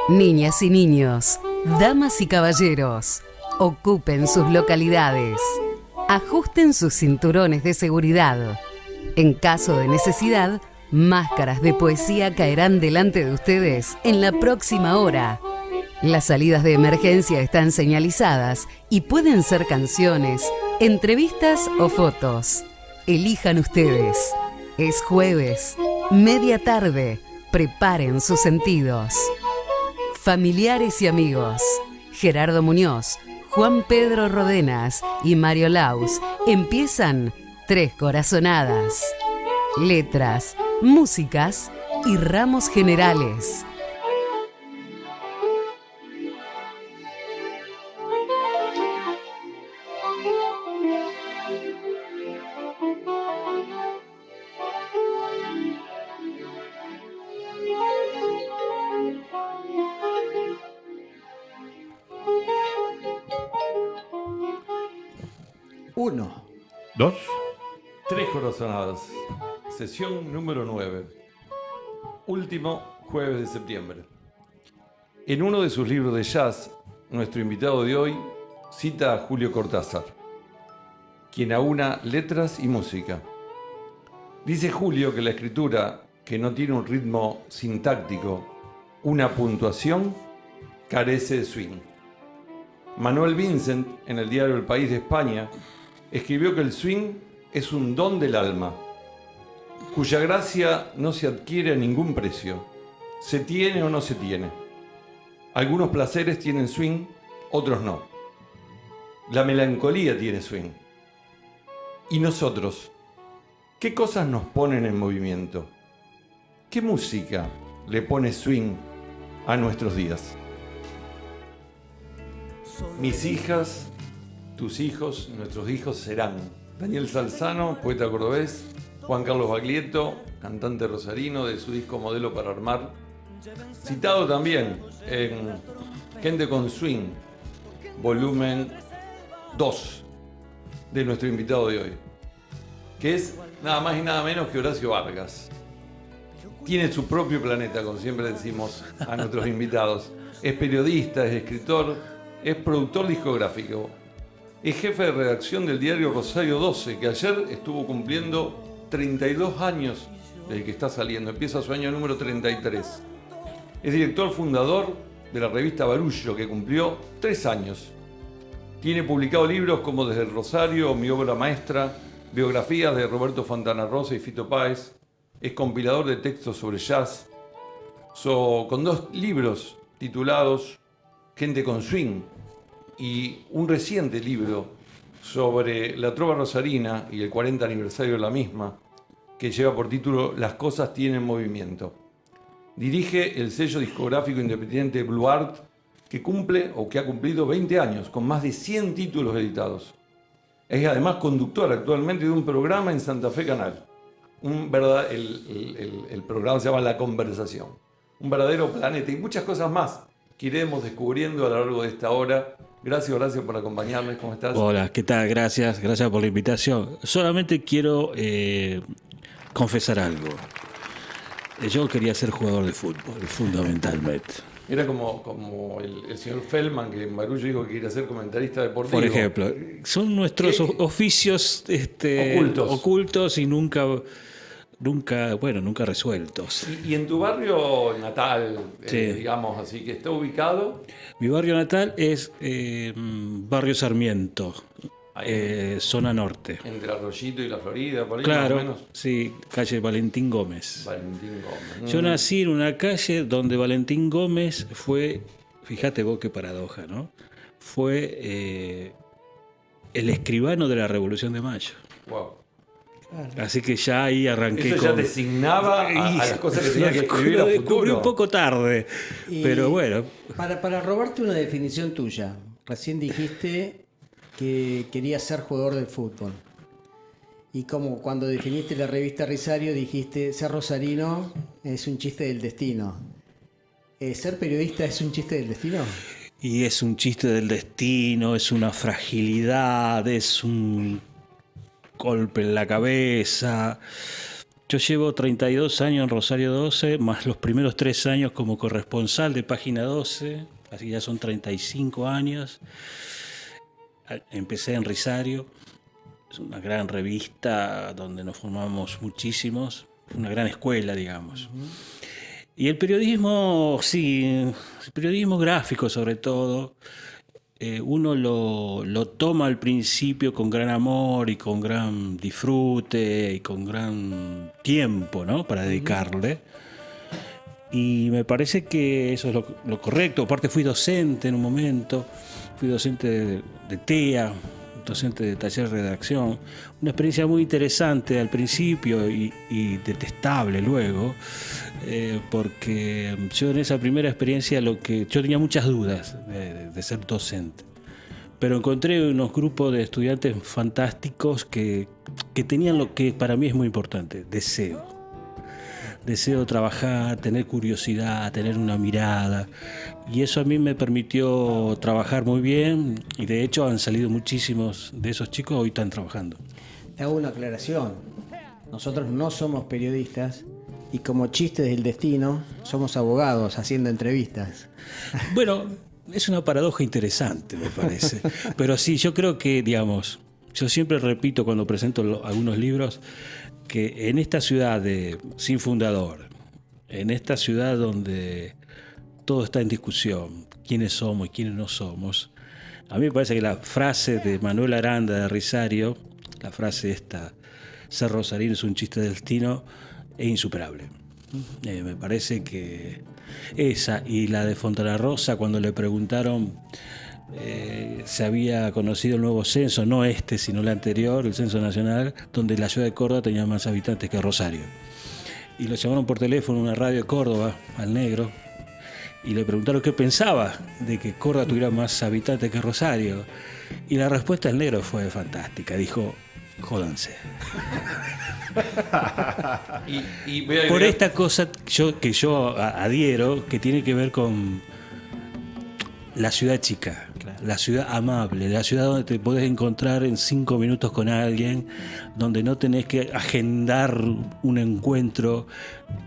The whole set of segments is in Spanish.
Niñas y niños, damas y caballeros, ocupen sus localidades. Ajusten sus cinturones de seguridad. En caso de necesidad, máscaras de poesía caerán delante de ustedes en la próxima hora. Las salidas de emergencia están señalizadas y pueden ser canciones, entrevistas o fotos. Elijan ustedes. Es jueves, media tarde. Preparen sus sentidos. Familiares y amigos, Gerardo Muñoz, Juan Pedro Rodenas y Mario Laus empiezan Tres Corazonadas. Letras, músicas y ramos generales. Uno. Dos. Tres Corazonadas, sesión número 9, último jueves de septiembre. En uno de sus libros de jazz, nuestro invitado de hoy cita a Julio Cortázar, quien aúna letras y música. Dice Julio que la escritura, que no tiene un ritmo sintáctico, una puntuación, carece de swing. Manuel Vincent, en el diario El País de España, escribió que el swing es un don del alma, cuya gracia no se adquiere a ningún precio, se tiene o no se tiene. Algunos placeres tienen swing, otros no. La melancolía tiene swing. ¿Y nosotros? ¿Qué cosas nos ponen en movimiento? ¿Qué música le pone swing a nuestros días? Mis hijas, tus hijos, nuestros hijos serán Daniel Salzano, poeta cordobés, Juan Carlos Baglietto, cantante rosarino de su disco Modelo para Armar, citado también en Gente con Swing, volumen 2 de nuestro invitado de hoy, que es nada más y nada menos que Horacio Vargas. Tiene su propio planeta, como siempre decimos a nuestros invitados. Es periodista, es escritor, es productor discográfico. Es jefe de redacción del diario Rosario 12, que ayer estuvo cumpliendo 32 años desde que está saliendo. Empieza su año número 33. Es director fundador de la revista Barullo, que cumplió 3 años. Tiene publicado libros como Desde el Rosario, Mi obra maestra, biografías de Roberto Fontana Rosa y Fito Páez. Es compilador de textos sobre jazz, con 2 libros titulados Gente con Swing, y un reciente libro sobre la trova rosarina y el 40 aniversario de la misma, que lleva por título Las cosas tienen movimiento. Dirige el sello discográfico independiente Blue Art, que cumple o que ha cumplido 20 años, con más de 100 títulos editados. Es además conductor actualmente de un programa en Santa Fe Canal. El programa se llama La Conversación. Un verdadero planeta y muchas cosas más que iremos descubriendo a lo largo de esta hora. Gracias, Horacio, por acompañarnos. ¿Cómo estás? Hola, ¿qué tal? Gracias por la invitación. Solamente quiero confesar algo. Yo quería ser jugador de fútbol, fundamentalmente. Era como el señor Feldman, que en Barullo dijo que quería ser comentarista deportivo. Por ejemplo, son nuestros oficios ocultos y nunca resueltos. Y en tu barrio natal, Sí. digamos así, que está ubicado... Mi barrio natal es Barrio Sarmiento, zona norte. Entre Arroyito y La Florida, por ahí Claro, más o menos. sí, calle Valentín Gómez. Valentín Gómez. Yo nací en una calle donde Valentín Gómez fue, fíjate vos qué paradoja, ¿no? Fue el escribano de la Revolución de Mayo. Wow. Así que ya ahí arranqué Eso ya designaba a las cosas que tenía que escribir a Lo descubrí futuro. un poco tarde, pero bueno. Para robarte una definición tuya, recién dijiste que querías ser jugador de fútbol. Y como cuando definiste la revista Risario dijiste, ser rosarino es un chiste del destino. ¿Ser periodista es un chiste del destino? Y es un chiste del destino, es una fragilidad, es un golpe en la cabeza. Yo llevo 32 años en Rosario 12, más los primeros 3 años como corresponsal de Página 12, así ya son 35 años. Empecé en Risario, es una gran revista donde nos formamos muchísimos, una gran escuela, digamos. Y el periodismo, sí, el periodismo gráfico sobre todo, uno lo toma al principio con gran amor y con gran disfrute y con gran tiempo, ¿no?, para dedicarle. Y me parece que eso es lo correcto. Aparte fui docente en un momento, fui docente de TEA, docente de taller de redacción. Una experiencia muy interesante al principio y detestable luego, porque yo en esa primera experiencia yo tenía muchas dudas de ser docente. Pero encontré unos grupos de estudiantes fantásticos que tenían lo que para mí es muy importante, deseo de trabajar, tener curiosidad, tener una mirada, y eso a mí me permitió trabajar muy bien, y de hecho han salido muchísimos de esos chicos, hoy están trabajando. Te hago una aclaración, nosotros no somos periodistas y como chistes del destino somos abogados haciendo entrevistas. Bueno, es una paradoja interesante, me parece, pero sí, yo creo que, digamos, yo siempre repito cuando presento algunos libros, que en esta ciudad sin fundador, en esta ciudad donde todo está en discusión, quiénes somos y quiénes no somos, a mí me parece que la frase de Manuel Aranda de Risario, la frase esta, ser rosarino es un chiste del destino, es insuperable. Me parece que esa y la de Fontana Rosa, cuando le preguntaron se había conocido el nuevo censo, no este, sino el anterior, el censo nacional, donde la ciudad de Córdoba tenía más habitantes que Rosario. Y lo llamaron por teléfono a una radio de Córdoba, al negro, y le preguntaron qué pensaba de que Córdoba tuviera más habitantes que Rosario. Y la respuesta del negro fue fantástica, dijo: jódanse. Por esta cosa que yo adhiero, que tiene que ver con la ciudad chica, claro, la ciudad amable, la ciudad donde te podés encontrar en 5 minutos con alguien, donde no tenés que agendar un encuentro,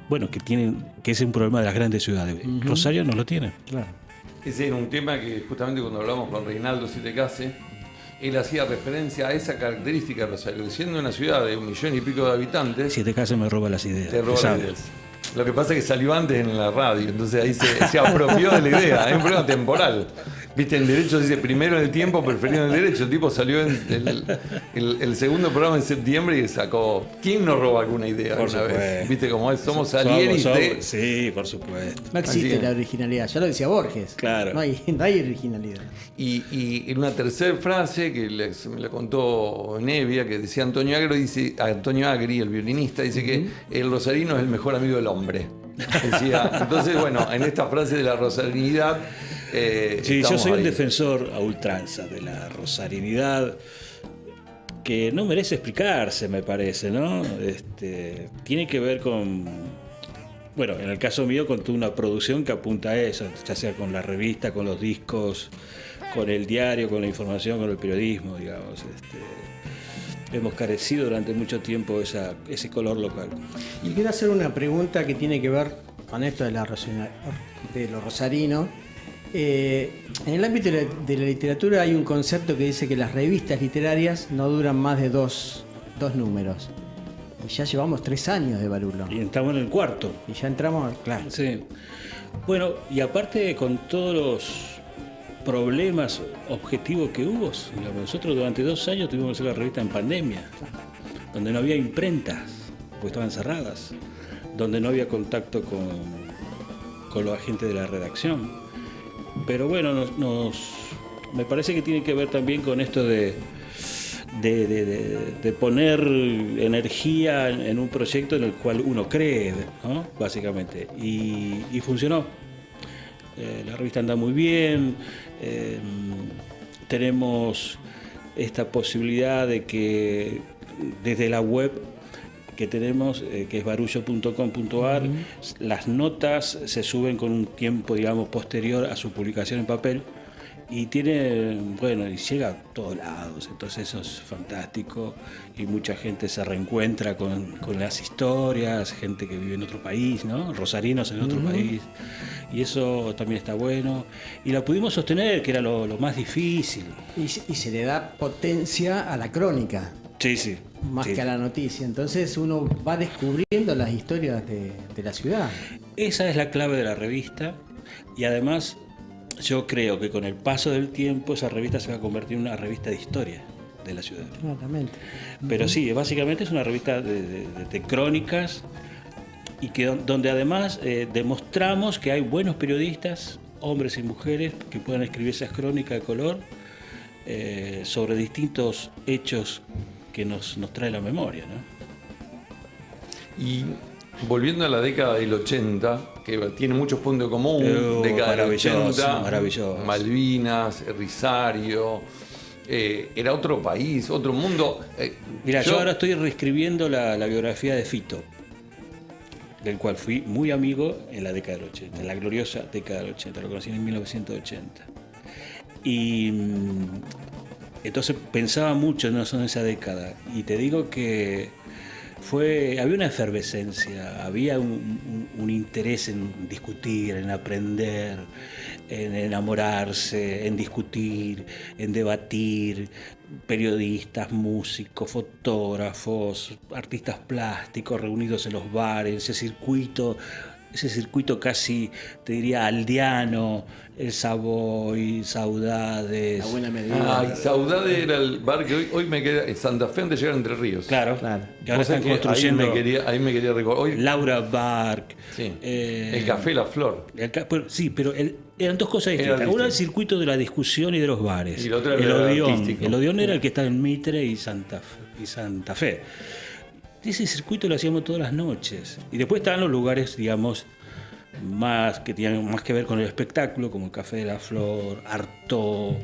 bueno, que es un problema de las grandes ciudades. Rosario no lo tiene. Claro. Ese era un tema que justamente cuando hablamos con Reinaldo Sietecase, él hacía referencia a esa característica de Rosario, siendo una ciudad de 1,5 millones de habitantes. Sietecase me roba las ideas. Te roba las ideas. Lo que pasa es que salió antes en la radio, entonces ahí se apropió de la idea. Es un problema temporal. Viste, en derecho dice primero en el tiempo, preferido en el derecho. El tipo salió en el segundo programa en septiembre y sacó. ¿Quién nos roba alguna idea alguna vez? Viste cómo es, somos Salieri. Sí, por supuesto. No existe la originalidad, ya lo decía Borges. Claro. No hay originalidad. Y una tercera frase que me la contó Nevia, que decía Antonio Agri, el violinista, dice que el rosarino es el mejor amigo del hombre. Decía, entonces, bueno, en esta frase de la rosarinidad. Sí, yo soy un defensor a ultranza de la rosarinidad, que no merece explicarse, me parece, ¿no? Tiene que ver con, bueno, en el caso mío, con toda una producción que apunta a eso, ya sea con la revista, con los discos, con el diario, con la información, con el periodismo, digamos. Hemos carecido durante mucho tiempo ese color local. Y quiero hacer una pregunta que tiene que ver con esto de lo rosarino. En el ámbito de la literatura hay un concepto que dice que las revistas literarias no duran más de dos números. Y ya llevamos 3 años de Barulo. Y estamos en el 4. Y ya entramos, claro. Sí. Bueno, y aparte con todos los problemas objetivos que hubo, nosotros durante 2 años tuvimos que hacer la revista en pandemia, donde no había imprentas, porque estaban cerradas, donde no había contacto con los agentes de la redacción. Pero bueno, me parece que tiene que ver también con esto de poner energía en un proyecto en el cual uno cree, ¿no? Básicamente. Y funcionó. La revista anda muy bien. Tenemos esta posibilidad de que desde la web que tenemos, que es barullo.com.ar, las notas se suben con un tiempo, digamos, posterior a su publicación en papel, Y tiene, bueno, y llega a todos lados, entonces eso es fantástico. Y mucha gente se reencuentra con las historias, gente que vive en otro país, ¿no? Rosarinos en otro país. Y eso también está bueno. Y la pudimos sostener, que era lo más difícil. Y se le da potencia a la crónica, Sí, sí. más sí. que a la noticia. Entonces uno va descubriendo las historias de la ciudad. Esa es la clave de la revista. Y además, yo creo que con el paso del tiempo esa revista se va a convertir en una revista de historia de la ciudad. Claramente. Pero sí, básicamente es una revista de crónicas y donde además demostramos que hay buenos periodistas, hombres y mujeres, que puedan escribir esas crónicas de color sobre distintos hechos que nos trae la memoria, ¿no? Y volviendo a la década del 80, que tiene muchos puntos en común, década del 80, maravilloso. Malvinas, Risario, era otro país, otro mundo. Mira, yo ahora estoy reescribiendo la biografía de Fito, del cual fui muy amigo en la década del 80, en la gloriosa década del 80, lo conocí en 1980. Y entonces pensaba mucho en esa década, y te digo que había una efervescencia, había un interés en discutir, en aprender, en enamorarse, en discutir, en debatir, periodistas, músicos, fotógrafos, artistas plásticos reunidos en los bares, ese circuito casi, te diría, aldeano, el Savoy, Saudades. La buena medida. Saudade era el bar que hoy me queda en Santa Fe, antes de llegar a Entre Ríos. Claro. Vos Que ahora están sabés que construyendo ahí me quería recordar. Hoy, Laura Bark. sí, el Café La Flor. Sí, pero eran dos cosas distintas. Uno era el circuito de la discusión y de los bares. Y la otra era el el Odeón. artístico. El Odeón era el que estaba en Mitre y Santa Fe. Ese circuito lo hacíamos todas las noches. Y después estaban los lugares, digamos, que tenían más que ver con el espectáculo, como el Café de la Flor, Artaud,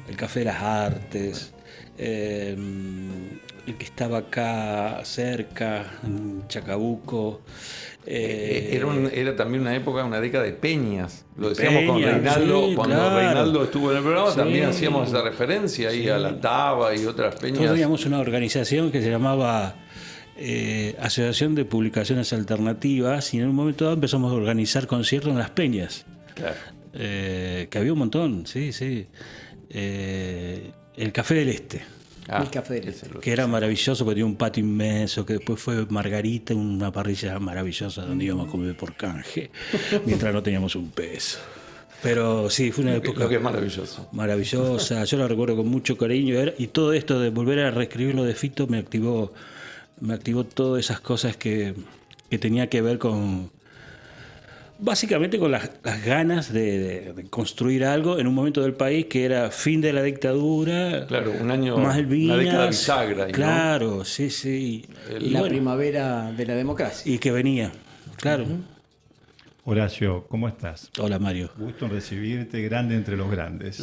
el Café de las Artes, el que estaba acá cerca, en Chacabuco. Era también una época, una década de peñas. Lo decíamos con Peñas, Reinaldo. sí, Cuando claro. Reinaldo estuvo en el programa, Sí. también hacíamos esa referencia ahí a la Taba y otras peñas. Nosotros teníamos una organización que se llamaba Asociación de Publicaciones Alternativas, y en un momento dado empezamos a organizar conciertos en las peñas. Claro. Que había un montón, sí. El Café del Este, El Café del ese lo- que era maravilloso porque tenía un patio inmenso, que después fue Margarita, una parrilla maravillosa donde íbamos a comer por canje, mientras no teníamos un peso. Pero sí, fue una época Lo que es maravilloso. maravillosa, yo la recuerdo con mucho cariño, y todo esto de volver a reescribir lo de Fito me activó todas esas cosas que tenía que ver con, básicamente, con las ganas de construir algo en un momento del país que era fin de la dictadura, Claro, un año, Malvinas, una década bisagra. ¿no? claro, sí. Y la primavera de la democracia. Y que venía, claro. Horacio, ¿cómo estás? Hola, Mario. Gusto en recibirte, grande entre los grandes.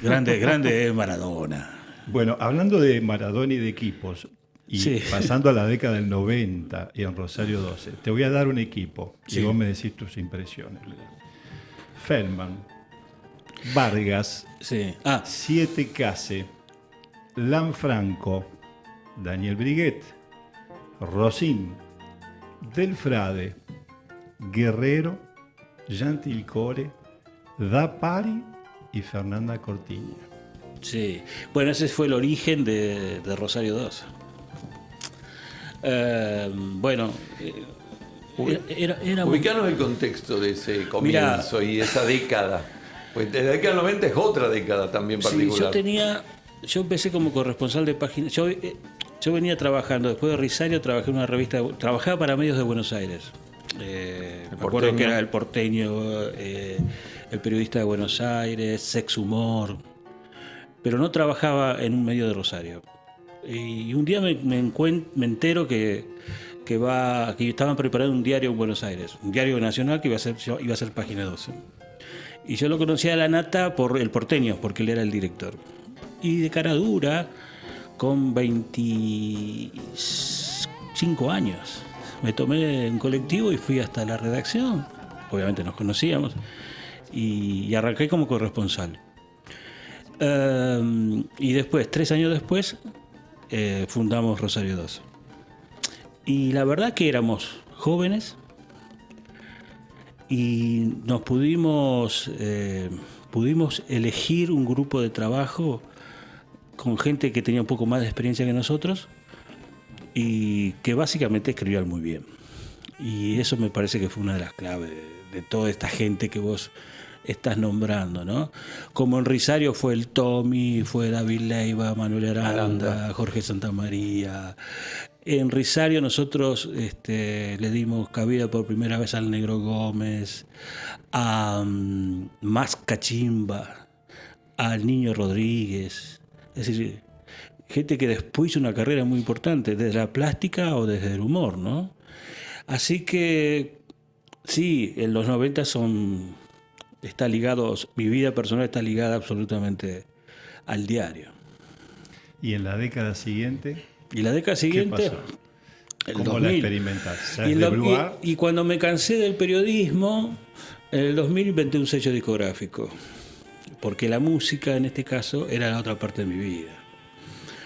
Grande es Maradona. Bueno, hablando de Maradona y de equipos, y Sí. pasando a la década del 90 y en Rosario 12, te voy a dar un equipo y Sí. vos me decís tus impresiones. Feldman, Vargas, Sí. Siete Case, Lanfranco, Daniel Briguet, Rosín, Delfrade, Guerrero, Gentilcore, Dapari y Fernanda Cortiña. Sí, bueno, ese fue el origen de Rosario 2. Era Ubicanos el contexto de ese comienzo y esa década. Pues la década del 90 es otra década también Sí, particular. yo empecé como corresponsal de página. Yo venía trabajando, después de Risario trabajé en una revista, trabajaba para medios de Buenos Aires. Me acuerdo Porteño. que era El Porteño, El Periodista de Buenos Aires, Sex Humor, pero no trabajaba en un medio de Rosario. Y un día me entero que estaban preparando un diario en Buenos Aires, un diario nacional que iba a ser Página 12. Y yo lo conocía a la nata por El Porteño, porque él era el director. Y de cara dura, con 25 años, me tomé un colectivo y fui hasta la redacción. Obviamente nos conocíamos. y arranqué como corresponsal. Y después, 3 años después, fundamos Rosario 12. Y la verdad que éramos jóvenes y nos pudimos elegir un grupo de trabajo con gente que tenía un poco más de experiencia que nosotros y que básicamente escribían muy bien. Y eso me parece que fue una de las claves de toda esta gente que vos estás nombrando, ¿no? Como en Risario fue el Tommy, fue David Leiva, Manuel Aranda, Jorge Santamaría. En Risario nosotros le dimos cabida por primera vez al Negro Gómez, a Más Cachimba, al Niño Rodríguez. Es decir, gente que después hizo una carrera muy importante, desde la plástica o desde el humor, ¿no? Así que sí, en los 90 está ligado, mi vida personal está ligada absolutamente al diario. ¿Y en la década siguiente? Y la década siguiente, ¿Qué pasó? el ¿Cómo 2000. la experimentaste? Y cuando me cansé del periodismo, en el 2000 inventé un sello discográfico, porque la música en este caso era la otra parte de mi vida.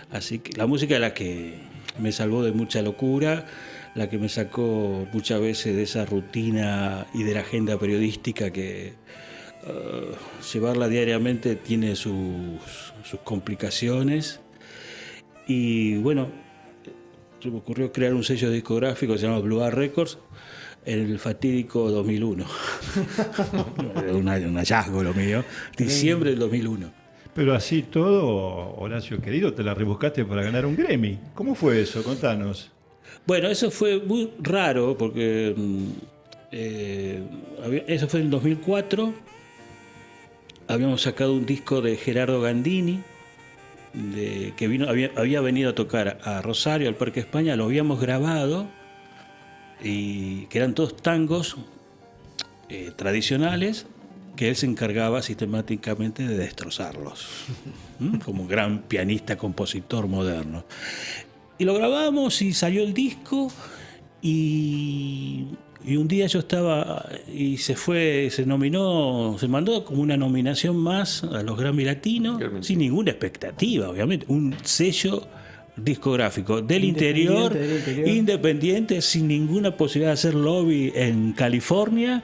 Así que la música es la que me salvó de mucha locura, la que me sacó muchas veces de esa rutina y de la agenda periodística que llevarla diariamente tiene sus complicaciones. Y bueno, se me ocurrió crear un sello discográfico que se llama Blue Art Records en el fatídico 2001. un hallazgo lo mío, diciembre del 2001. Pero así todo, Horacio querido, te la rebuscaste para ganar un Grammy. ¿Cómo fue eso? Contanos. Bueno, eso fue muy raro porque eso fue en el 2004. Habíamos sacado un disco de Gerardo Gandini, que había venido a tocar a Rosario, al Parque España. Lo habíamos grabado, y que eran todos tangos tradicionales, que él se encargaba sistemáticamente de destrozarlos, como un gran pianista, compositor moderno. Y lo grabamos y salió el disco, y un día yo estaba, y se mandó como una nominación más a los Grammy Latinos, sin ninguna expectativa, obviamente, un sello discográfico del interior, independiente, sin ninguna posibilidad de hacer lobby en California,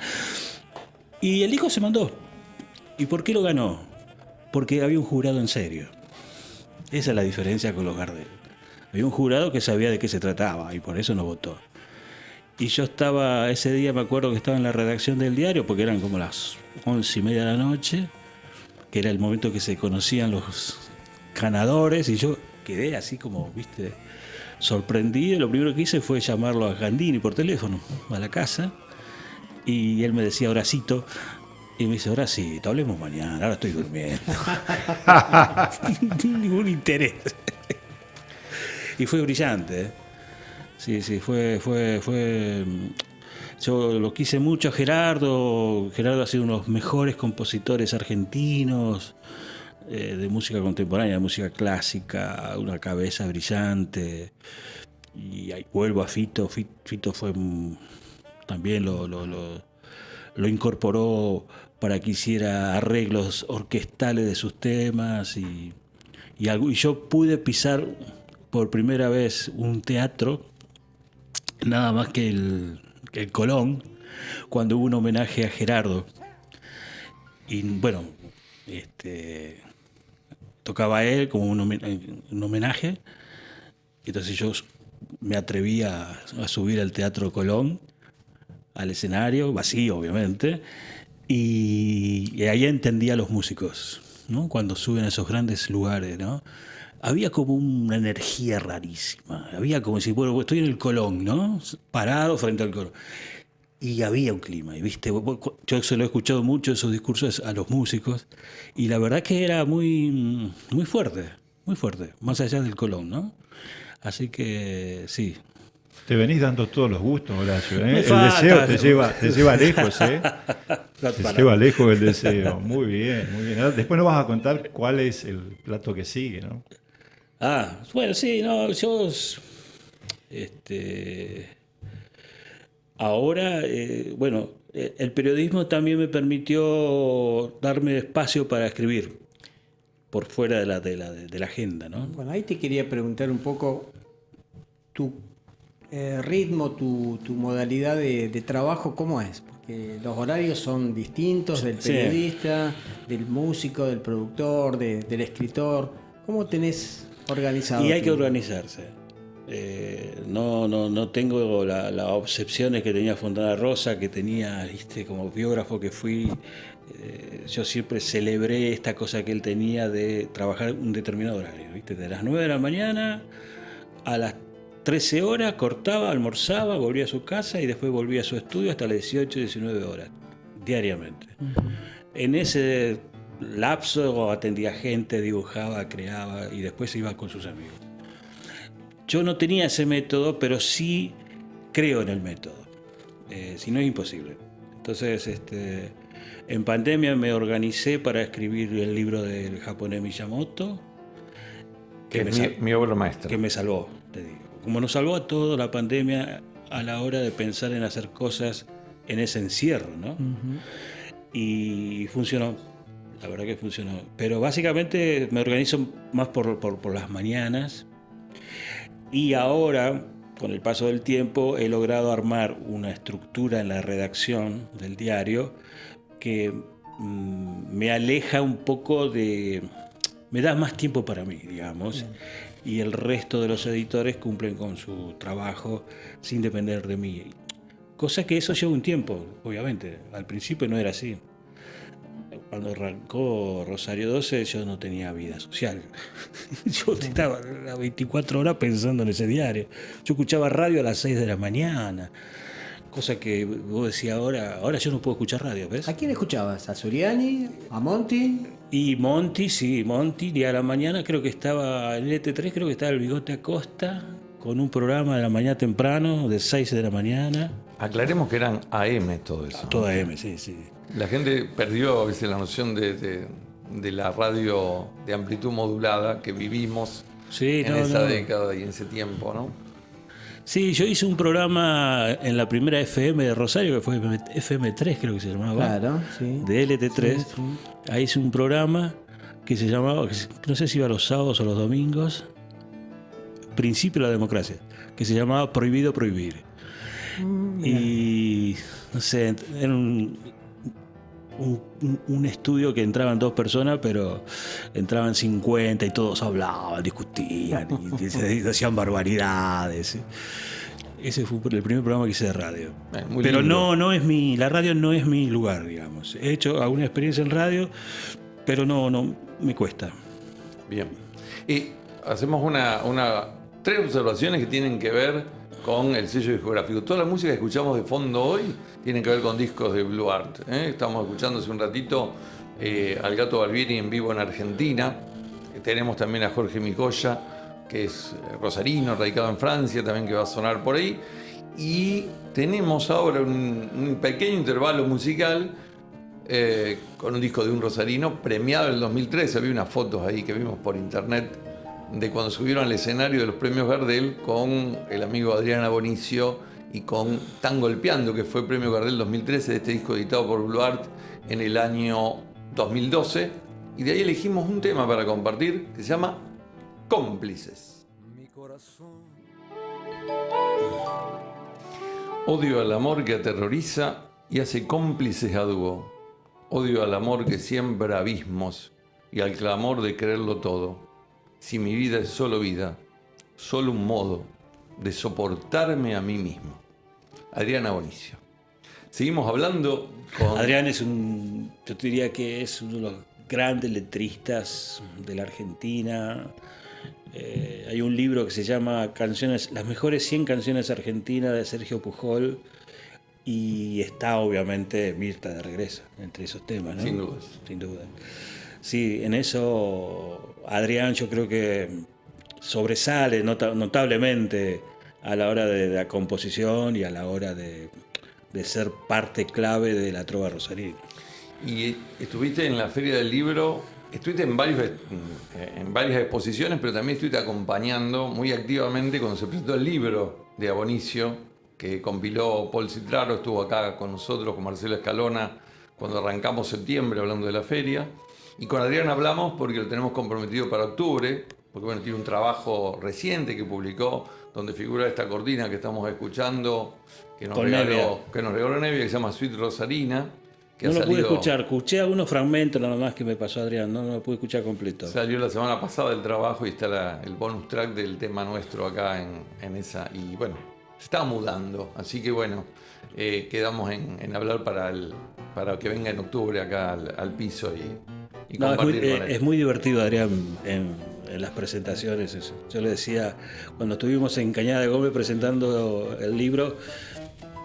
y el disco se mandó. ¿Y por qué lo ganó? Porque había un jurado en serio. Esa es la diferencia con los Gardel. Había un jurado que sabía de qué se trataba y por eso no votó. Y yo estaba, ese día me acuerdo que estaba en la redacción del diario, porque eran como las 11:30 de la noche, que era el momento que se conocían los ganadores, y yo quedé así como, viste, sorprendido. Lo primero que hice fue llamarlo a Gandini por teléfono, a la casa, y él me decía, Horacito, y me dice, Horacito, hablemos mañana, ahora estoy durmiendo. Ningún interés. Y fue brillante, ¿eh? Sí, fue. Yo lo quise mucho a Gerardo. Gerardo ha sido uno de los mejores compositores argentinos de música contemporánea, de música clásica, una cabeza brillante. Y ahí vuelvo a Fito. Fito fue también lo incorporó para que hiciera arreglos orquestales de sus temas y yo pude pisar por primera vez un teatro, nada más que el Colón, cuando hubo un homenaje a Gerardo. Y bueno, tocaba a él como un homenaje. Entonces yo me atreví a subir al Teatro Colón, al escenario, vacío obviamente, y ahí entendía a los músicos, ¿no? Cuando suben a esos grandes lugares, ¿no? Había como una energía rarísima. Había como si, bueno, estoy en el Colón, ¿no? Parado frente al Colón. Y había un clima, y viste, yo se lo he escuchado mucho esos discursos a los músicos, y la verdad que era muy, muy fuerte, más allá del Colón, ¿no? Así que sí. Te venís dando todos los gustos, Horacio, ¿eh? Me El falta. deseo te lleva lejos, ¿eh? Te lleva lejos el deseo. Muy bien, muy bien. Ahora, después nos vas a contar cuál es el plato que sigue, ¿no? Bueno, sí, no, yo ahora, bueno, el periodismo también me permitió darme espacio para escribir por fuera de la agenda, ¿no? Bueno, ahí te quería preguntar un poco tu ritmo, tu modalidad de trabajo, ¿cómo es? Porque los horarios son distintos del periodista, del músico, del productor, del escritor. ¿Cómo tenés organizado? Y hay que organizarse. No tengo las obsesiones que tenía Fontana Rosa, que tenía, ¿viste? Como biógrafo que fui. Yo siempre celebré esta cosa que él tenía de trabajar un determinado horario, ¿viste? De las 9 de la mañana a las 13 horas, cortaba, almorzaba, volvía a su casa y después volvía a su estudio hasta las 18, 19 horas, diariamente. En ese lapso atendía gente, dibujaba, creaba y después se iba con sus amigos. Yo no tenía ese método, pero sí creo en el método. Si no, es imposible. Entonces, en pandemia me organicé para escribir el libro del japonés Miyamoto, que es mi obra maestra. Que me salvó, te digo. Como nos salvó a todos la pandemia a la hora de pensar en hacer cosas en ese encierro, ¿no? Y funcionó, la verdad que funcionó. Pero básicamente me organizo más por las mañanas. Y ahora, con el paso del tiempo, he logrado armar una estructura en la redacción del diario que me aleja un poco me da más tiempo para mí, digamos. Bien. Y el resto de los editores cumplen con su trabajo sin depender de mí. Cosa que eso lleva un tiempo, obviamente. Al principio no era así. Cuando arrancó Rosario 12 yo no tenía vida social. Yo estaba las 24 horas pensando en ese diario. Yo escuchaba radio a las 6 de la mañana. Cosa que vos decías ahora yo no puedo escuchar radio, ¿ves? ¿A quién escuchabas? ¿A Suriani? ¿A Monti? Y Monti, y a la mañana creo que estaba, en el ET3 creo que estaba el Bigote Acosta, con un programa de la mañana temprano, de 6 de la mañana. Aclaremos que eran AM todo eso. Todo AM, sí. La gente perdió a veces la noción de la radio de amplitud modulada que vivimos en esa década y en ese tiempo, ¿no? Sí, yo hice un programa en la primera FM de Rosario, que fue FM3 creo que se llamaba. Claro, sí. De LT3. Sí. Ahí hice un programa que se llamaba, no sé si iba los sábados o los domingos, Principio de la Democracia, que se llamaba Prohibido Prohibir. Y no sé, era un estudio que entraban 2 personas, pero entraban 50 y todos hablaban, discutían y se hacían barbaridades. Ese fue el primer programa que hice de radio. Pero no es la radio no es mi lugar, digamos. He hecho alguna experiencia en radio, pero no me cuesta. Bien. Y hacemos 3 observaciones que tienen que ver con el sello discográfico. Toda la música que escuchamos de fondo hoy tiene que ver con discos de Blue Art. Estamos escuchando hace un ratito al Gato Barbieri en vivo en Argentina. Tenemos también a Jorge Micoya, que es rosarino, radicado en Francia, también que va a sonar por ahí. Y tenemos ahora un pequeño intervalo musical con un disco de un rosarino premiado en el 2013. Había unas fotos ahí que vimos por internet de cuando subieron al escenario de los premios Gardel con el amigo Adrián Abonicio y con Tan Golpeando, que fue premio Gardel 2013 de este disco editado por Blue Art en el año 2012. Y de ahí elegimos un tema para compartir que se llama Cómplices. Mi corazón. Odio al amor que aterroriza y hace cómplices a dúo. Odio al amor que siembra abismos y al clamor de quererlo todo. Si mi vida es solo vida, solo un modo de soportarme a mí mismo. Adrián Abonicio. Seguimos hablando con... Adrián yo te diría que es uno de los grandes letristas de la Argentina. Hay un libro que se llama Las mejores 100 canciones argentinas de Sergio Pujol y está obviamente Mirta de Regreso entre esos temas, ¿no? Sin duda. Sin duda. Sí, en eso Adrián yo creo que sobresale notablemente a la hora de la composición y a la hora de ser parte clave de la trova rosarina. Y estuviste en la Feria del Libro, estuviste en varias exposiciones, pero también estuviste acompañando muy activamente cuando se presentó el libro de Abonicio, que compiló Paul Citraro, estuvo acá con nosotros, con Marcelo Escalona, cuando arrancamos septiembre hablando de la feria. Y con Adrián hablamos porque lo tenemos comprometido para octubre, porque bueno, tiene un trabajo reciente que publicó, donde figura esta cortina que estamos escuchando, que nos regaló Nevia, que se llama Suite Rosarina. Que no lo pude escuchar, escuché algunos fragmentos nada más que me pasó Adrián, no lo pude escuchar completo. Salió la semana pasada del trabajo y está el bonus track del tema nuestro acá en esa. Y bueno, se está mudando, así que bueno, quedamos en hablar para que venga en octubre acá al piso y compartir con él. Es muy divertido, Adrián, en las presentaciones. Eso. Yo le decía, cuando estuvimos en Cañada de Gómez presentando el libro,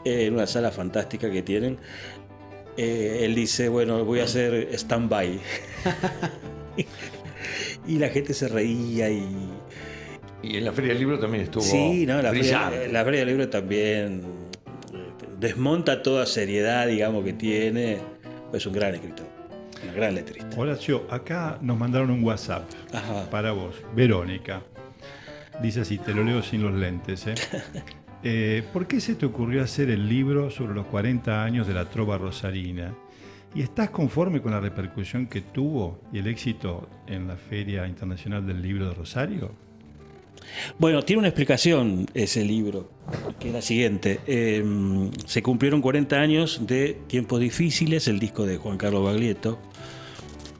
en una sala fantástica que tienen, él dice, bueno, voy a hacer stand-by. Y la gente se reía y en la Feria del Libro también estuvo la brillante. La Feria del Libro también desmonta toda seriedad, digamos, que tiene. Es un gran escritor, una gran letrista. Horacio, acá nos mandaron un WhatsApp para vos, Verónica. Dice así, te lo leo sin los lentes. ¿Por qué se te ocurrió hacer el libro sobre los 40 años de la trova rosarina? ¿Y estás conforme con la repercusión que tuvo y el éxito en la Feria Internacional del Libro de Rosario? Bueno, tiene una explicación ese libro, que es la siguiente. Se cumplieron 40 años de Tiempos Difíciles, el disco de Juan Carlos Baglietto,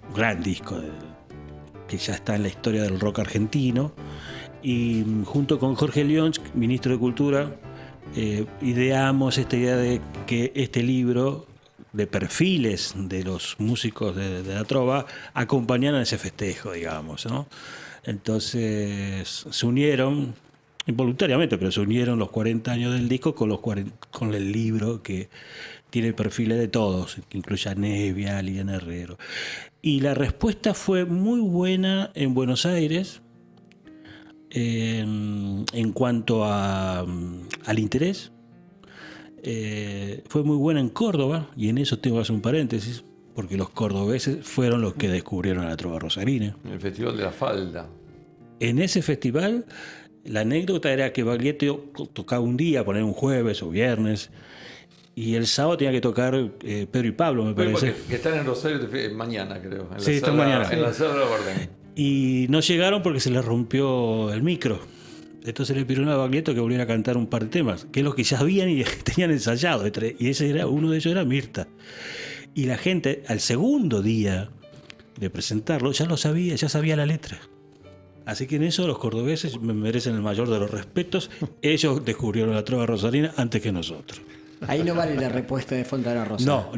un gran disco que ya está en la historia del rock argentino, y junto con Jorge León, ministro de Cultura, ideamos esta idea de que este libro de perfiles de los músicos de la trova acompañaran ese festejo, digamos, ¿no? Entonces se unieron, involuntariamente, pero se unieron los 40 años del disco con el libro que tiene perfiles de todos, que incluye a Nevia, a Liliana Herrero. Y la respuesta fue muy buena en Buenos Aires en cuanto al interés. Fue muy buena en Córdoba, y en eso tengo que hacer un paréntesis, porque los cordobeses fueron los que descubrieron a la trova rosarina. En el Festival de la Falda. En ese festival, la anécdota era que Baglietto tocaba un día, poner un jueves o viernes, y el sábado tenía que tocar Pedro y Pablo, me parece. Que están en Rosario mañana, creo. Sí, están mañana. En la sala de Bardem. Y no llegaron porque se les rompió el micro. Entonces le pidieron a Baglietto que volviera a cantar un par de temas, que es los que ya habían y tenían ensayado. Y uno de ellos era Mirta. Y la gente, al segundo día de presentarlo, ya lo sabía, ya sabía la letra. Así que en eso los cordobeses me merecen el mayor de los respetos. Ellos descubrieron la trova rosarina antes que nosotros. Ahí no vale la respuesta de Fontana Rosa. No.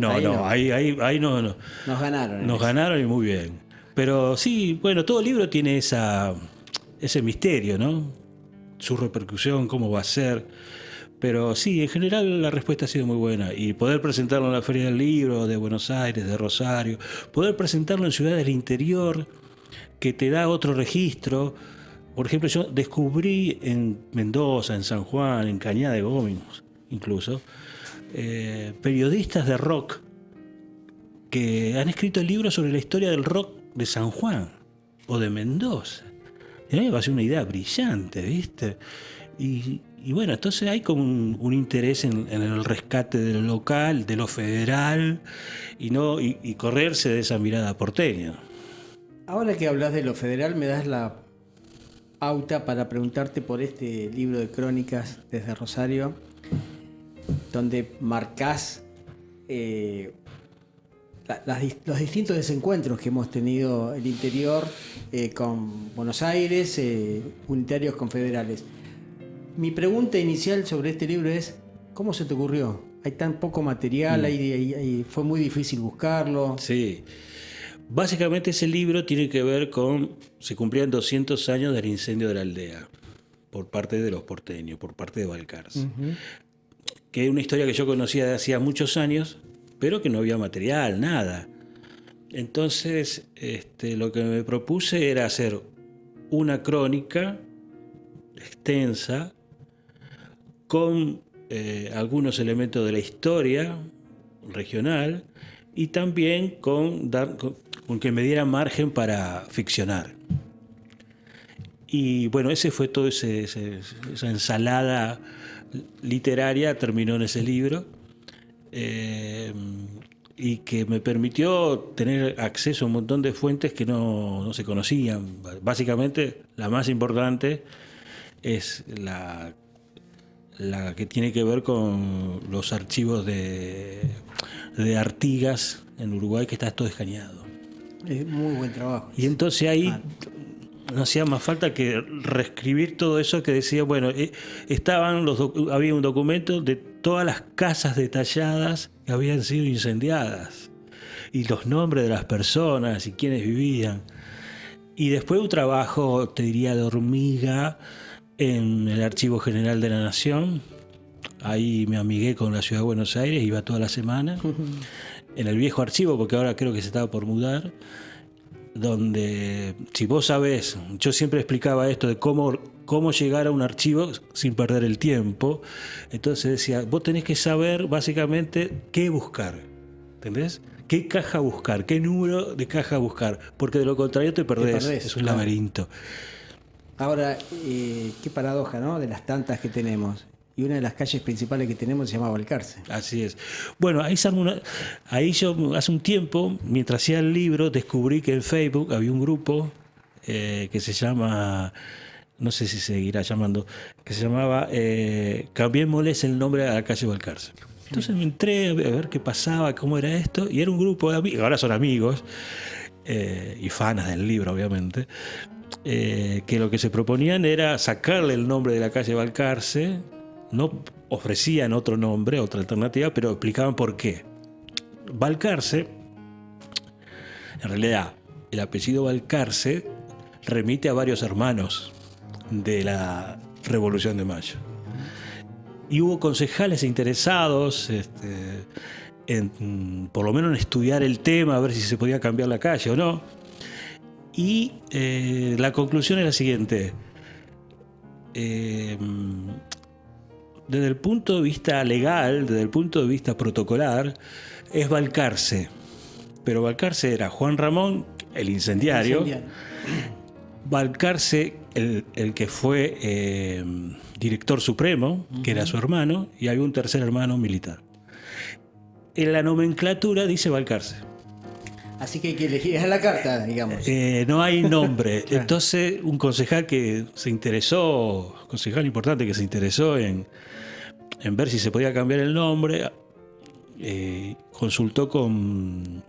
Ahí no. Nos ganaron. Nos ganaron y muy bien. Pero sí, bueno, todo libro tiene ese misterio, ¿no? Su repercusión, cómo va a ser. Pero sí, en general la respuesta ha sido muy buena. Y poder presentarlo en la Feria del Libro de Buenos Aires, de Rosario, poder presentarlo en ciudades del interior, que te da otro registro. Por ejemplo, yo descubrí en Mendoza, en San Juan, en Cañada de Gómez, incluso, periodistas de rock que han escrito libros sobre la historia del rock de San Juan o de Mendoza. Va a ser una idea brillante, ¿viste? Y bueno, entonces hay como un interés en el rescate de lo local, de lo federal, y correrse de esa mirada porteña. Ahora que hablas de lo federal, me das la pauta para preguntarte por este libro de crónicas desde Rosario, donde marcás los distintos desencuentros que hemos tenido el interior con Buenos Aires, unitarios con federales. Mi pregunta inicial sobre este libro es, ¿cómo se te ocurrió? Hay tan poco material, fue muy difícil buscarlo. Sí. Básicamente ese libro tiene que ver con, se cumplían 200 años del incendio de la aldea, por parte de los porteños, por parte de Balcarce. Uh-huh. Que es una historia que yo conocía de hacía muchos años, pero que no había material, nada. Entonces, lo que me propuse era hacer una crónica extensa con algunos elementos de la historia regional y también con que me diera margen para ficcionar. Y bueno, ese fue todo esa ensalada literaria terminó en ese libro. Y que me permitió tener acceso a un montón de fuentes que no se conocían. Básicamente, la más importante es la que tiene que ver con los archivos de Artigas en Uruguay, que está todo escaneado. Es muy buen trabajo. Y entonces ahí no hacía más falta que reescribir todo eso que decía, bueno, había un documento de todas las casas detalladas que habían sido incendiadas y los nombres de las personas y quiénes vivían. Y después un trabajo, te diría, de hormiga en el Archivo General de la Nación. Ahí me amigué con la Ciudad de Buenos Aires, iba toda la semana. En el viejo archivo, porque ahora creo que se estaba por mudar, donde, si vos sabés, yo siempre explicaba esto de cómo llegar a un archivo sin perder el tiempo. Entonces decía, vos tenés que saber básicamente qué buscar, ¿entendés? ¿Qué caja buscar? ¿Qué número de caja buscar? Porque de lo contrario te perdés. Es un laberinto. Ahora, qué paradoja, ¿no? De las tantas que tenemos. Y una de las calles principales que tenemos se llama Balcarce. Así es. Bueno, ahí yo hace un tiempo, mientras hacía el libro, descubrí que en Facebook había un grupo que se llama, no sé si seguirá llamando, que se llamaba Cambiémosles el nombre a la calle Balcarce. Entonces me entré a ver qué pasaba, cómo era esto, y era un grupo de amigos, ahora son amigos, y fanas del libro, obviamente, que lo que se proponían era sacarle el nombre de la calle Balcarce. No ofrecían otro nombre, otra alternativa, pero explicaban por qué. Balcarce, en realidad, el apellido Balcarce remite a varios hermanos de la Revolución de Mayo. Y hubo concejales interesados por lo menos en estudiar el tema, a ver si se podía cambiar la calle o no. Y la conclusión es la siguiente. Desde el punto de vista legal, desde el punto de vista protocolar, es Balcarce. Pero Balcarce era Juan Ramón, el incendiario. Balcarce, el que fue director supremo, que era su hermano, y había un tercer hermano militar. En la nomenclatura dice Balcarce. Así que hay que elegir a la carta, digamos. No hay nombre. Claro. Entonces, un concejal que se interesó, concejal importante que se interesó en ver si se podía cambiar el nombre, consultó con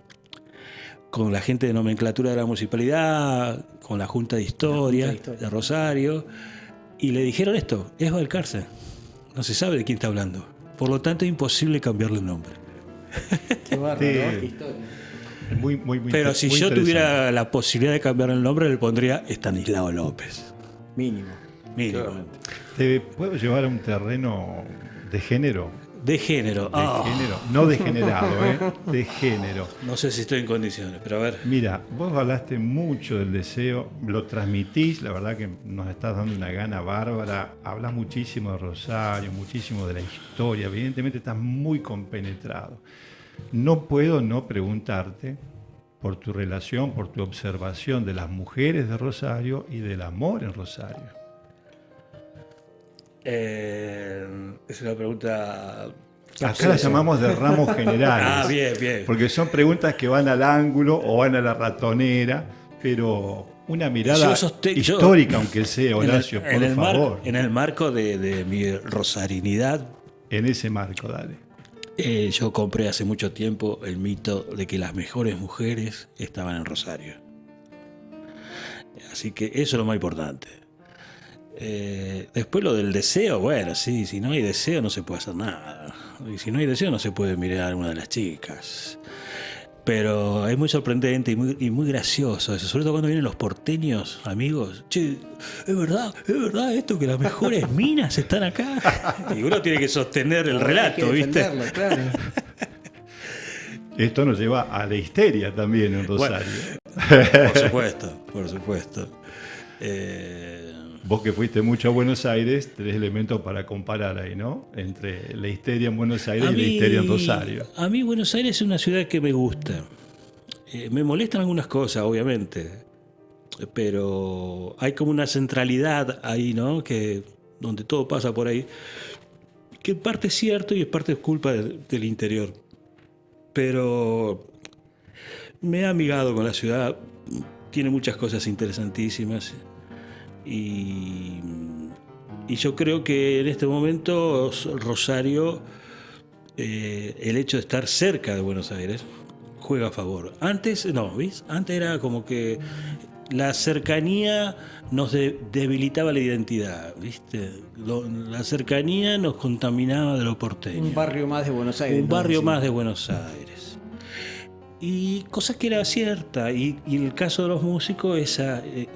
la gente de nomenclatura de la municipalidad, con la Junta de Historia de Rosario, y le dijeron esto, es Balcarce. No se sabe de quién está hablando. Por lo tanto, es imposible cambiarle el nombre. Qué bárbaro, ¿no? Qué historia. Muy Pero si yo tuviera la posibilidad de cambiar el nombre, le pondría Estanislao López. Mínimo. Mínimamente. ¿Te puedo llevar a un terreno de género? De género. De género. No degenerado, de género. No sé si estoy en condiciones, pero a ver. Mira, vos hablaste mucho del deseo, lo transmitís, la verdad que nos estás dando una gana bárbara. Hablas muchísimo de Rosario, muchísimo de la historia. Evidentemente estás muy compenetrado. No puedo no preguntarte por tu relación, por tu observación de las mujeres de Rosario y del amor en Rosario. Es una pregunta... Acá las llamamos de ramos generales. Bien. Porque son preguntas que van al ángulo o van a la ratonera, pero una mirada histórica, aunque sea, Horacio, por favor. En el marco de mi rosarinidad. En ese marco, dale. Yo compré hace mucho tiempo el mito de que las mejores mujeres estaban en Rosario. Así que eso es lo más importante. Después lo del deseo, bueno, sí, si no hay deseo no se puede hacer nada. Y si no hay deseo no se puede mirar a alguna de las chicas. Pero es muy sorprendente y muy gracioso eso, sobre todo cuando vienen los porteños, amigos. Che, es verdad esto, que las mejores minas están acá. Y uno tiene que sostener el relato, ¿viste? Claro. Esto nos lleva a la histeria también en Rosario. Bueno, por supuesto. Vos que fuiste mucho a Buenos Aires, tenés elementos para comparar ahí, ¿no? Entre la histeria en Buenos Aires y la histeria en Rosario. A mí Buenos Aires es una ciudad que me gusta. Me molestan algunas cosas, obviamente, pero hay como una centralidad ahí, ¿no? Donde todo pasa por ahí. que en parte es cierto y en parte es culpa del interior. Pero me he amigado con la ciudad, tiene muchas cosas interesantísimas y yo creo que en este momento Rosario, el hecho de estar cerca de Buenos Aires, juega a favor. Antes, no, ¿ves? Antes era como que la cercanía nos debilitaba la identidad, ¿viste? La cercanía nos contaminaba de lo porteño. Un barrio más de Buenos Aires. Un barrio más de Buenos Aires. Y cosa que era cierta. Y en el caso de los músicos, el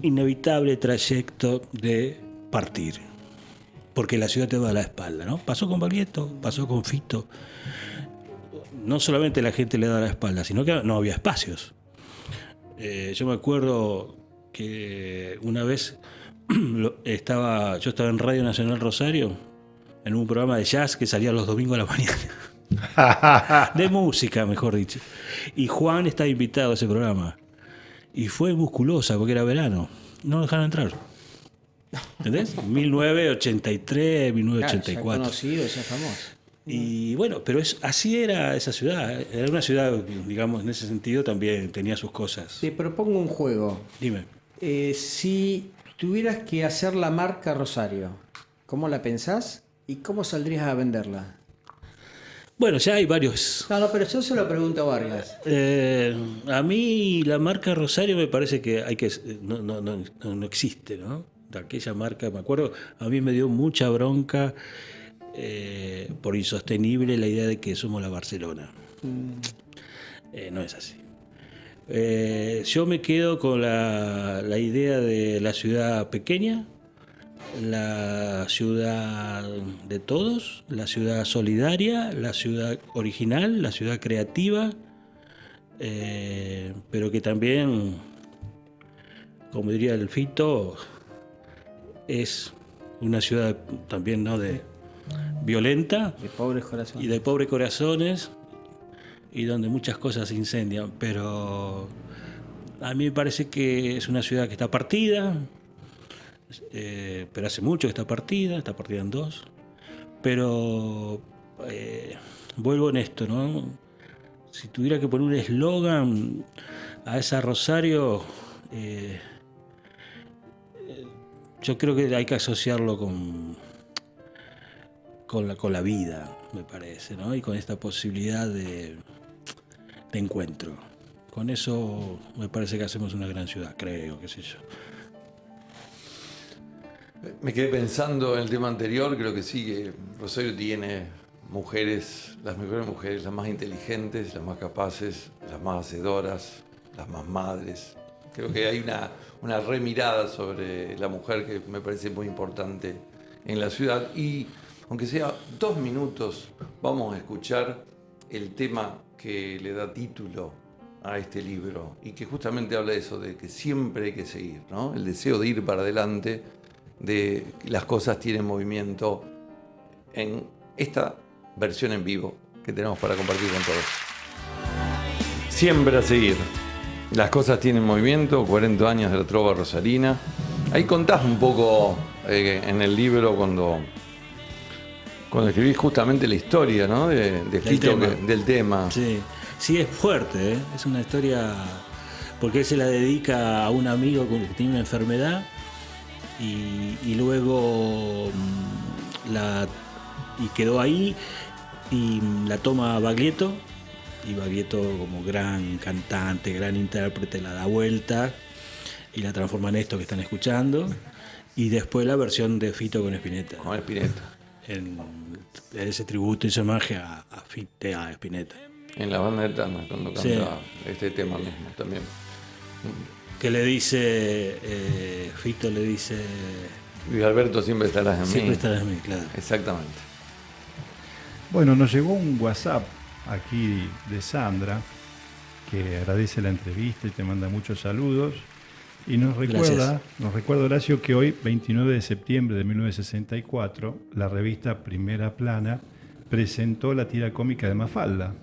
inevitable trayecto de partir. Porque la ciudad te da la espalda, ¿no? Pasó con Baglietto, pasó con Fito. No solamente la gente le da la espalda, sino que no había espacios. Yo me acuerdo que una vez yo estaba en Radio Nacional Rosario, en un programa de jazz que salía los domingos a la mañana. De música, mejor dicho. Y Juan estaba invitado a ese programa. Y fue musculosa porque era verano. No lo dejaron entrar. ¿Entendés? 1983, 1984. Claro, ya conocido, ya famoso. Y bueno, pero así era esa ciudad. Era una ciudad, digamos, en ese sentido también tenía sus cosas. Te propongo un juego. Dime. Si tuvieras que hacer la marca Rosario, ¿cómo la pensás y cómo saldrías a venderla? Bueno, ya hay varios. No, pero yo se lo pregunto a Vargas. A mí la marca Rosario me parece que no existe, ¿no? De aquella marca, me acuerdo, a mí me dio mucha bronca por insostenible la idea de que somos la Barcelona. No es así. Yo me quedo con la idea de la ciudad pequeña, la ciudad de todos, la ciudad solidaria, la ciudad original, la ciudad creativa, pero que también, como diría el Fito, es una ciudad también, ¿no?, de violenta, De pobres corazones. y de pobres corazones, y donde muchas cosas se incendian, pero a mí me parece que es una ciudad que está partida, pero hace mucho que está partida en dos, pero vuelvo en esto, ¿no? Si tuviera que poner un eslogan a esa Rosario, yo creo que hay que asociarlo con la vida, me parece, ¿no? Y con esta posibilidad de encuentro. Con eso me parece que hacemos una gran ciudad, creo, qué sé yo. Me quedé pensando en el tema anterior, creo que sí, que Rosario tiene mujeres, las mejores mujeres, las más inteligentes, las más capaces, las más hacedoras, las más madres. Creo que hay una remirada sobre la mujer que me parece muy importante en la ciudad. Y aunque sea 2 minutos, vamos a escuchar el tema que le da título a este libro y que justamente habla de eso, de que siempre hay que seguir, ¿no? El deseo de ir para adelante, de las cosas tienen movimiento, en esta versión en vivo que tenemos para compartir con todos. Siempre a seguir. Las cosas tienen movimiento, 40 años de la trova rosarina. Ahí contás un poco en el libro cuando escribís justamente la historia, ¿no? de Fito, del tema. Sí, es fuerte, ¿eh? Es una historia, porque él se la dedica a un amigo que tiene una enfermedad y luego quedó ahí y la toma Baglietto, y Baglietto, como gran cantante, gran intérprete, la da vuelta y la transforma en esto que están escuchando, y después la versión de Fito con Spinetta. Con Spinetta. En ese tributo y ese homenaje a Spinetta. En la banda de Tana, cuando canta este tema mismo también. Que le dice, Fito le dice... Luis Alberto, siempre estarás en mí. Siempre estarás en mí, claro. Exactamente. Bueno, nos llegó un WhatsApp aquí de Sandra, que agradece la entrevista y te manda muchos saludos. Y nos recuerda, Horacio, que hoy, 29 de septiembre de 1964, la revista Primera Plana presentó la tira cómica de Mafalda.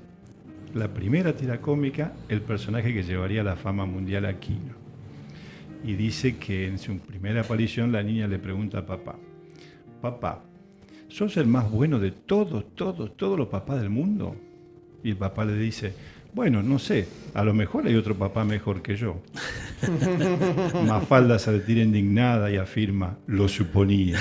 La primera tira cómica, el personaje que llevaría la fama mundial a Quino. Y dice que en su primera aparición la niña le pregunta a papá: papá, ¿sos el más bueno de todos los papás del mundo? Y el papá le dice, bueno, no sé, a lo mejor hay otro papá mejor que yo. Mafalda se retira indignada y afirma, lo suponía.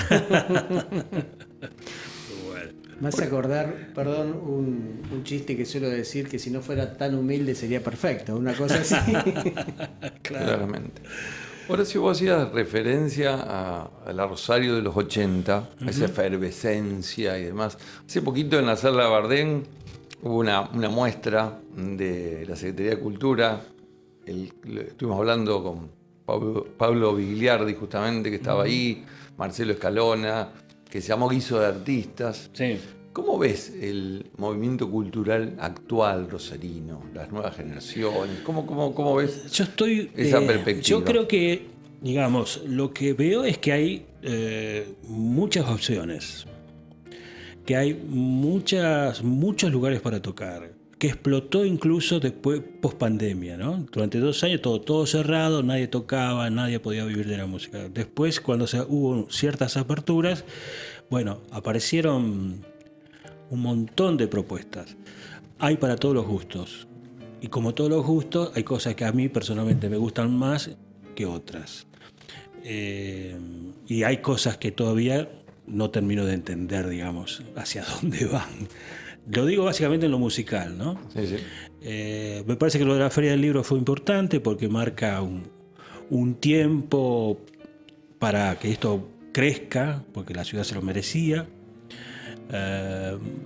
Me hace acordar, perdón, un chiste que suelo decir que si no fuera tan humilde sería perfecto, una cosa así. Claramente. Horacio, vos hacías referencia a la Rosario de los 80, a esa efervescencia y demás. Hace poquito en la sala Bardén hubo una muestra de la Secretaría de Cultura. Estuvimos hablando con Pablo Vigliardi, justamente, que estaba ahí, Marcelo Escalona, que se llamó Guiso de Artistas. Sí. ¿Cómo ves el movimiento cultural actual rosarino, las nuevas generaciones? ¿Cómo ves Yo estoy. esa perspectiva? Yo creo que, digamos, lo que veo es que hay muchas opciones, que hay muchos lugares para tocar, que explotó incluso después, post pandemia, ¿no? Durante 2 años todo cerrado, nadie tocaba, nadie podía vivir de la música. Después, cuando hubo ciertas aperturas, bueno, aparecieron un montón de propuestas. Hay para todos los gustos. Y como todos los gustos, hay cosas que a mí personalmente me gustan más que otras. Y hay cosas que todavía no termino de entender, digamos, hacia dónde van. Lo digo básicamente en lo musical, ¿no? Sí, sí. Me parece que lo de la Feria del Libro fue importante porque marca un tiempo para que esto crezca, porque la ciudad se lo merecía.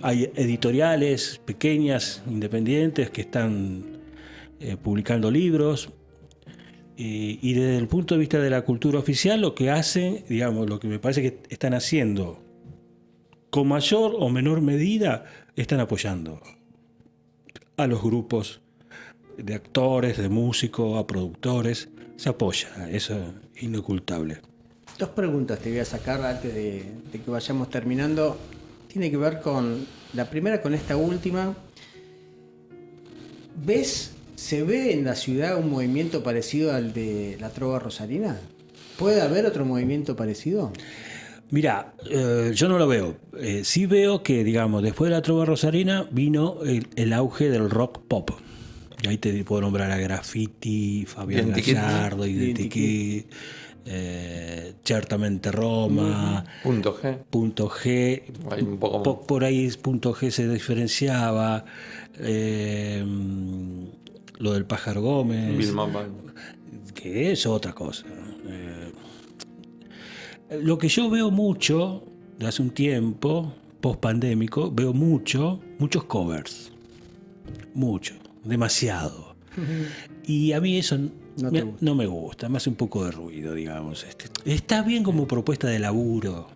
Hay editoriales pequeñas, independientes, que están publicando libros. Y desde el punto de vista de la cultura oficial, lo que hacen, digamos, lo que me parece que están haciendo, con mayor o menor medida, están apoyando a los grupos de actores, de músicos, a productores. Se apoya, eso es inocultable. 2 preguntas te voy a sacar antes de que vayamos terminando. Tiene que ver con la primera, con esta última. ¿Se ve en la ciudad un movimiento parecido al de la trova rosarina? ¿Puede haber otro movimiento parecido? Mira, yo no lo veo. Sí veo que, digamos, después de la trova rosarina vino el auge del rock pop. Y ahí te puedo nombrar a Graffiti, Fabián Gallardo, Identikit, Certamente Roma, Punto G. G. Hay un poco Por ahí Punto G se diferenciaba. Lo del Pájaro Gómez, que es otra cosa. Lo que yo veo mucho, de hace un tiempo, post-pandémico, veo muchos covers. Mucho, demasiado. Y a mí eso no me gusta, me hace un poco de ruido, digamos. Está bien como propuesta de laburo,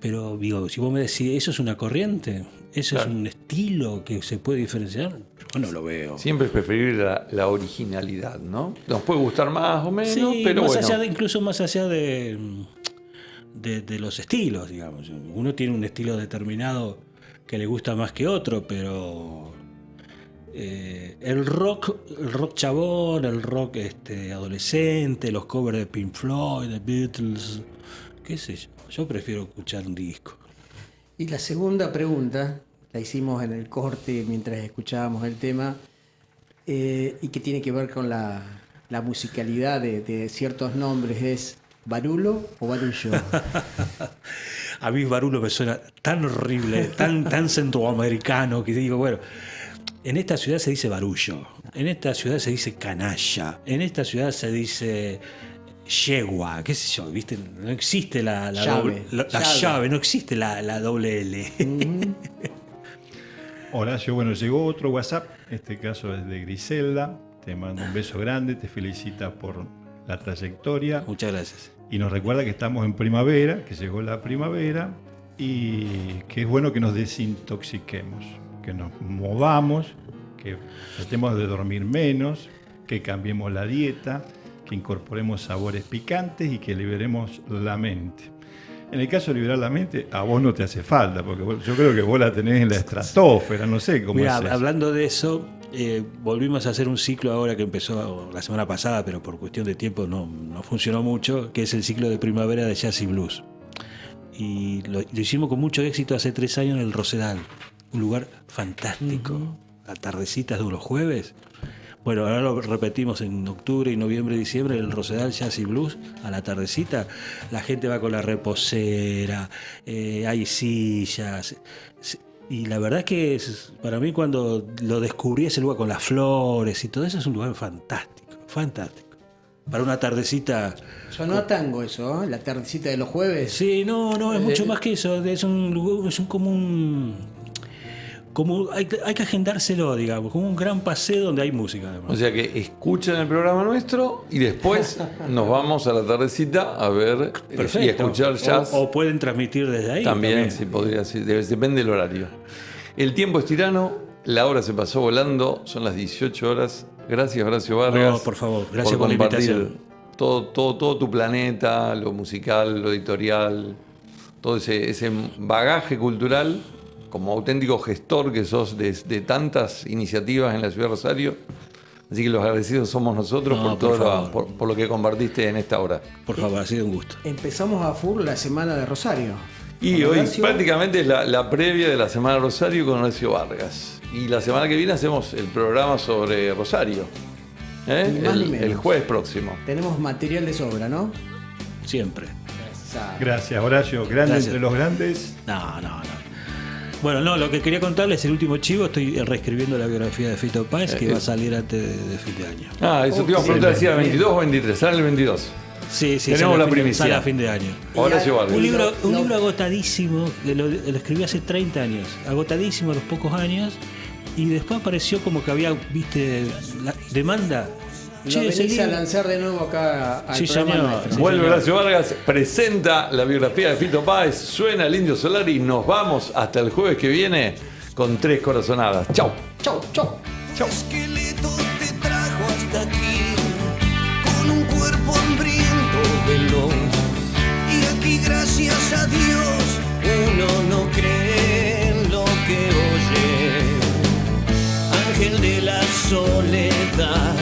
pero digo, si vos me decís, ¿eso es una corriente? ¿Eso claro, es un estilo que se puede diferenciar? Yo no lo veo. Siempre es preferible la originalidad, ¿no? Nos puede gustar más o menos, sí, pero más bueno. Incluso más allá de los estilos, digamos. Uno tiene un estilo determinado que le gusta más que otro, pero el rock chabón, el rock adolescente, los covers de Pink Floyd, de Beatles, qué sé yo prefiero escuchar un disco. Y la segunda pregunta, la hicimos en el corte mientras escuchábamos el tema, y que tiene que ver con la musicalidad de ciertos nombres, es ¿Barulo o Barullo? A mí Barulo me suena tan horrible, tan centroamericano, que digo, bueno, en esta ciudad se dice barullo, en esta ciudad se dice canalla, en esta ciudad se dice yegua, qué sé yo, ¿viste? No existe la llave, llave, no existe la doble L. Horacio, bueno, llegó otro WhatsApp, este caso es de Griselda, te mando un beso grande, te felicita por la trayectoria. Muchas gracias. Y nos recuerda que estamos en primavera, que llegó la primavera y que es bueno que nos desintoxiquemos, que nos movamos, que tratemos de dormir menos, que cambiemos la dieta, que incorporemos sabores picantes y que liberemos la mente. En el caso de liberar la mente, a vos no te hace falta, porque yo creo que vos la tenés en la estratosfera, no sé cómo es eso. Hablando de eso, volvimos a hacer un ciclo ahora que empezó la semana pasada, pero por cuestión de tiempo no funcionó mucho, que es el ciclo de primavera de jazz y blues. y lo hicimos con mucho éxito hace 3 años en el Rosedal, un lugar fantástico. A tardecitas de los jueves. Bueno, ahora lo repetimos en octubre y noviembre y diciembre, el Rosedal Jazz y Blues, a la tardecita. La gente va con la reposera, hay sillas. Y la verdad es que para mí cuando lo descubrí ese lugar con las flores y todo eso, es un lugar fantástico, fantástico. Para una tardecita... Sonó a tango eso, ¿eh? La tardecita de los jueves. Sí, no, es mucho más que eso. Es un lugar, hay que agendárselo, digamos, como un gran paseo donde hay música, además. O sea que escuchan el programa nuestro y después nos vamos a la tardecita a ver y escuchar jazz. O pueden transmitir desde ahí. También, sí, podría ser. Depende del horario. El tiempo es tirano, la hora se pasó volando, son las 18 horas. Gracias, Horacio Vargas. No, por favor, gracias por la compartir invitación. Todo tu planeta, lo musical, lo editorial, todo ese bagaje cultural, como auténtico gestor que sos de tantas iniciativas en la ciudad de Rosario. Así que los agradecidos somos nosotros por lo que compartiste en esta hora. Por favor, ha sido un gusto. Empezamos a full la semana de Rosario. Y Con hoy Horacio. prácticamente es la previa de la Semana de Rosario con Horacio Vargas. Y la semana que viene hacemos el programa sobre Rosario. Ni más ni menos. El jueves próximo. Tenemos material de sobra, ¿no? Siempre. Gracias, Horacio. Grande Gracias. entre los grandes. No. Bueno, lo que quería contarles, el último chivo, estoy reescribiendo la biografía de Fito Páez, que va a salir antes de fin de año. Eso te iba a preguntar si era 22 o 23. Sale el 22. Sí, Tenemos sale la a fin de- primicia. sale a fin de año. Horacio Vargas. Un libro agotadísimo, que lo escribí hace 30 años, agotadísimo a los pocos años, y después apareció como que había, la demanda. Lo Che, ese venís a libro- lanzar de nuevo acá al Sí, programa señor. nuestro. Sí, Vuelve señor. Horacio Vargas, presenta la biografía de Fito Páez, suena el Indio Solari y nos vamos hasta el jueves que viene con 3 corazonadas. Chau. Chau. Esqueleto te trajo hasta aquí con un cuerpo hambriento veloz. Y aquí, gracias a Dios, uno no cree en lo que oye. Ángel de la soledad,